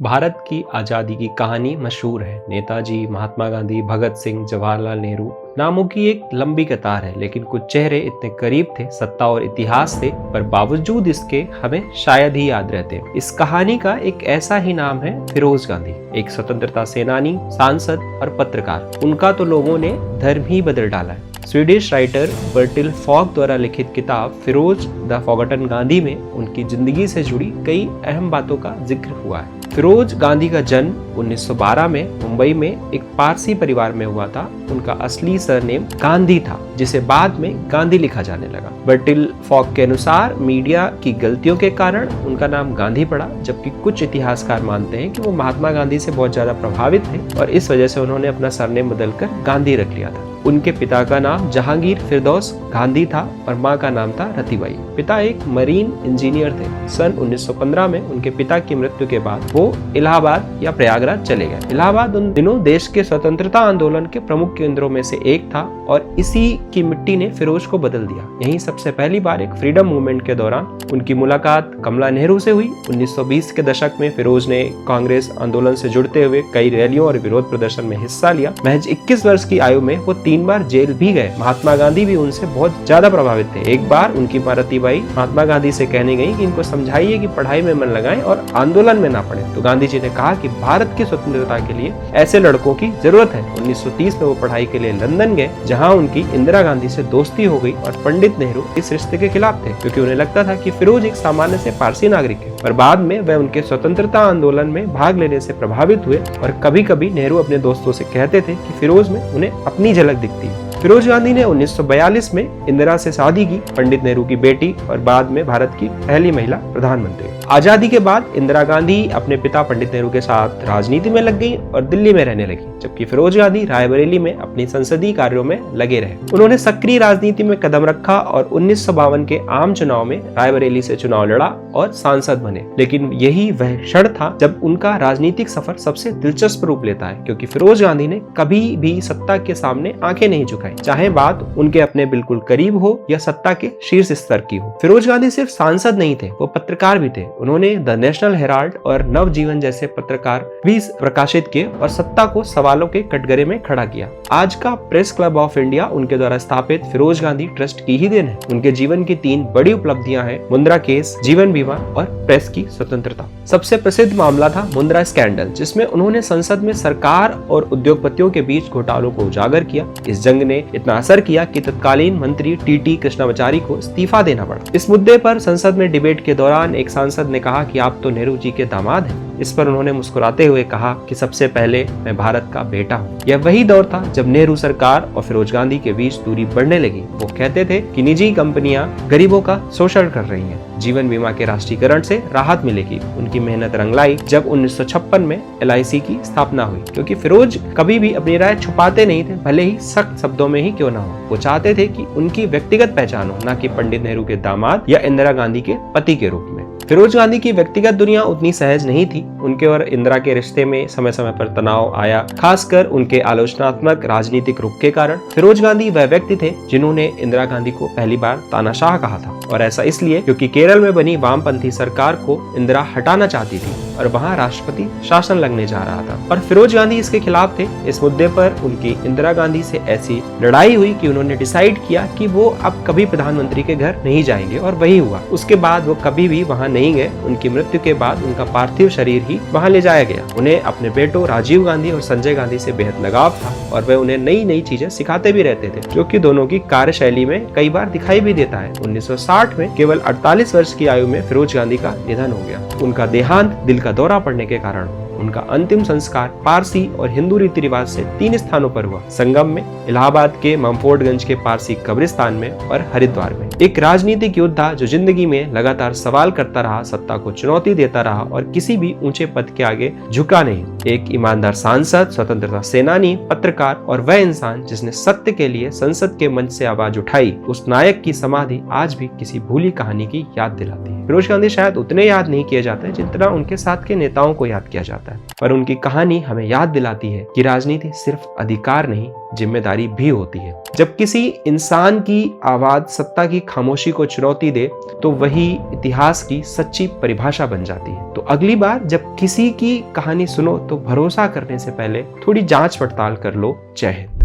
भारत की आज़ादी की कहानी मशहूर है। नेताजी, महात्मा गांधी, भगत सिंह, जवाहरलाल नेहरू नामों की एक लंबी कतार है, लेकिन कुछ चेहरे इतने करीब थे, सत्ता और इतिहास से, पर बावजूद इसके हमें शायद ही याद रहते। इस कहानी का एक ऐसा ही नाम है फिरोज गांधी, एक स्वतंत्रता सेनानी, सांसद और पत्रकार। उनका तो लोगों ने धर्म ही बदल डाला है। स्वीडिश राइटर बर्टिल फॉक द्वारा लिखित किताब फिरोज द फॉरगॉटन गांधी में उनकी जिंदगी से जुड़ी कई अहम बातों का जिक्र हुआ है। फिरोज गांधी का जन्म 1912 में मुंबई में एक पारसी परिवार में हुआ था। उनका असली सरनेम गांधी था, जिसे बाद में गांधी लिखा जाने लगा। बर्टिल फॉक के अनुसार मीडिया की गलतियों के कारण उनका नाम गांधी पड़ा, जबकि कुछ इतिहासकार मानते हैं कि वो महात्मा गांधी से बहुत ज्यादा प्रभावित थे और इस वजह से उन्होंने अपना सरनेम बदलकर गांधी रख लिया था। उनके पिता का नाम जहांगीर फिरदौस गांधी था और मां का नाम था रतिबाई। पिता एक मरीन इंजीनियर थे। सन 1915 में उनके पिता की मृत्यु के बाद वो इलाहाबाद या प्रयागराज चले गए। इलाहाबाद उन दिनों देश के स्वतंत्रता आंदोलन के प्रमुख केंद्रों में से एक था और इसी की मिट्टी ने फिरोज को बदल दिया। यहीं सबसे पहली बार एक फ्रीडम मूवमेंट के दौरान उनकी मुलाकात कमला नेहरू से हुई। 1920 के दशक में फिरोज ने कांग्रेस आंदोलन से जुड़ते हुए कई रैलियों और विरोध प्रदर्शन में हिस्सा लिया। महज 21 वर्ष की आयु में वो 3 बार जेल भी गए। महात्मा गांधी भी उनसे बहुत ज्यादा प्रभावित थे। एक बार उनकी मां रतिबाई महात्मा गांधी से कहने गई कि इनको समझाइए कि पढ़ाई में मन लगाएं और आंदोलन में ना पड़े। तो गांधी जी ने कहा कि भारत की स्वतंत्रता के लिए ऐसे लड़कों की जरूरत है। 1930 में वो पढ़ाई के लिए लंदन गए, जहां उनकी इंदिरा गांधी से दोस्ती हो गई और पंडित नेहरू इस रिश्ते के खिलाफ थे, क्योंकि उन्हें लगता था कि फिरोज एक सामान्य से पारसी नागरिक है। पर बाद में वह उनके स्वतंत्रता आंदोलन में भाग लेने से प्रभावित हुए और कभी कभी नेहरू अपने दोस्तों से कहते थे कि फिरोज में उन्हें अपनी झलक दिखती है। फिरोज गांधी ने 1942 में इंदिरा से शादी की, पंडित नेहरू की बेटी, और बाद में भारत की पहली महिला प्रधानमंत्री। आजादी के बाद इंदिरा गांधी अपने पिता पंडित नेहरू के साथ राजनीति में लग गई और दिल्ली में रहने लगी, जबकि फिरोज गांधी रायबरेली में अपनी संसदीय कार्यों में लगे रहे। उन्होंने सक्रिय राजनीति में कदम रखा और 1952 के आम चुनाव में रायबरेली से चुनाव लड़ा और सांसद बने। लेकिन यही वह क्षण था जब उनका राजनीतिक सफर सबसे दिलचस्प रूप लेता है, क्योंकि फिरोज गांधी ने कभी भी सत्ता के सामने आंखें नहीं झुकाई, चाहे बात उनके अपने बिल्कुल करीब हो या सत्ता के शीर्ष स्तर की हो। फिरोज गांधी सिर्फ सांसद नहीं थे, वो पत्रकार भी थे। उन्होंने द नेशनल हेराल्ड और नवजीवन जैसे पत्रकार भी प्रकाशित किए और सत्ता को सवालों के कटघरे में खड़ा किया। आज का प्रेस क्लब ऑफ इंडिया उनके द्वारा स्थापित फिरोज गांधी ट्रस्ट की ही देन है। उनके जीवन की 3 बड़ी उपलब्धियां हैं: मुंद्रा केस, जीवन बीमा और प्रेस की स्वतंत्रता। सबसे प्रसिद्ध मामला था मुंद्रा स्कैंडल, जिसमें उन्होंने संसद में सरकार और उद्योगपतियों के बीच घोटालों को उजागर किया। इस जंग ने इतना असर किया कि तत्कालीन मंत्री टी कृष्णाचारी को इस्तीफा देना पड़ा। इस मुद्दे पर संसद में डिबेट के दौरान एक सांसद ने कहा कि आप तो नेहरू जी के दामाद हैं। इस पर उन्होंने मुस्कुराते हुए कहा कि सबसे पहले मैं भारत का बेटा हूँ। यह वही दौर था जब नेहरू सरकार और फिरोज गांधी के बीच दूरी बढ़ने लगी। वो कहते थे कि निजी कंपनियां गरीबों का शोषण कर रही हैं। जीवन बीमा के राष्ट्रीयकरण से राहत मिलेगी। उनकी मेहनत रंग लाई जब 1956 में LIC की स्थापना हुई, क्योंकि फिरोज कभी भी अपनी राय छुपाते नहीं थे, भले ही सख्त शब्दों में ही क्यों ना हो। वो चाहते थे कि उनकी व्यक्तिगत पहचान हो, न कि पंडित नेहरू के दामाद या इंदिरा गांधी के पति के रूप में। फिरोज गांधी की व्यक्तिगत दुनिया उतनी सहज नहीं थी। उनके और इंदिरा के रिश्ते में समय समय पर तनाव आया, खासकर उनके आलोचनात्मक राजनीतिक रुख के कारण। फिरोज गांधी वह व्यक्ति थे जिन्होंने इंदिरा गांधी को पहली बार तानाशाह कहा था, और ऐसा इसलिए क्योंकि केरल में बनी वामपंथी सरकार को इंदिरा हटाना चाहती थी और वहां राष्ट्रपति शासन लगने जा रहा था, और फिरोज गांधी इसके खिलाफ थे। इस मुद्दे पर उनकी इंदिरा गांधी से ऐसी लड़ाई हुई कि उन्होंने डिसाइड किया कि वो अब कभी प्रधानमंत्री के घर नहीं जाएंगे, और वही हुआ। उसके बाद वो कभी भी वहां नहीं गए। उनकी मृत्यु के बाद उनका पार्थिव शरीर ही वहां ले जाया गया। उन्हें अपने बेटों राजीव गांधी और संजय गांधी से बेहद लगाव था और वे उन्हें नई नई चीजें सिखाते भी रहते थे, जो कि दोनों की कार्यशैली में कई बार दिखाई भी देता है। 1960 में केवल 48 वर्ष की आयु में फिरोज गांधी का निधन हो गया। उनका देहांत दिल का दौरा पड़ने के कारण हुआ। उनका अंतिम संस्कार पारसी और हिंदू रीति रिवाज से 3 स्थानों पर हुआ: संगम में, इलाहाबाद के ममफोर्डगंज के पारसी कब्रिस्तान में और हरिद्वार में। एक राजनीतिक योद्धा जो जिंदगी में लगातार सवाल करता रहा, सत्ता को चुनौती देता रहा और किसी भी ऊंचे पद के आगे झुका नहीं। एक ईमानदार सांसद, स्वतंत्रता सेनानी, पत्रकार और वह इंसान जिसने सत्य के लिए संसद के मंच से आवाज उठाई। उस नायक की समाधि आज भी किसी भूली कहानी की याद दिलाती है। फिरोज गांधी शायद उतने याद नहीं किए जाते जितना उनके साथ के नेताओं को याद किया जाता है। पर उनकी कहानी हमें याद दिलाती है कि राजनीति सिर्फ अधिकार नहीं, जिम्मेदारी भी होती है। जब किसी इंसान की आवाज सत्ता की खामोशी को चुनौती दे तो वही इतिहास की सच्ची परिभाषा बन जाती है। तो अगली बार जब किसी की कहानी सुनो तो भरोसा करने से पहले थोड़ी जांच पड़ताल कर लो। जय हिंद।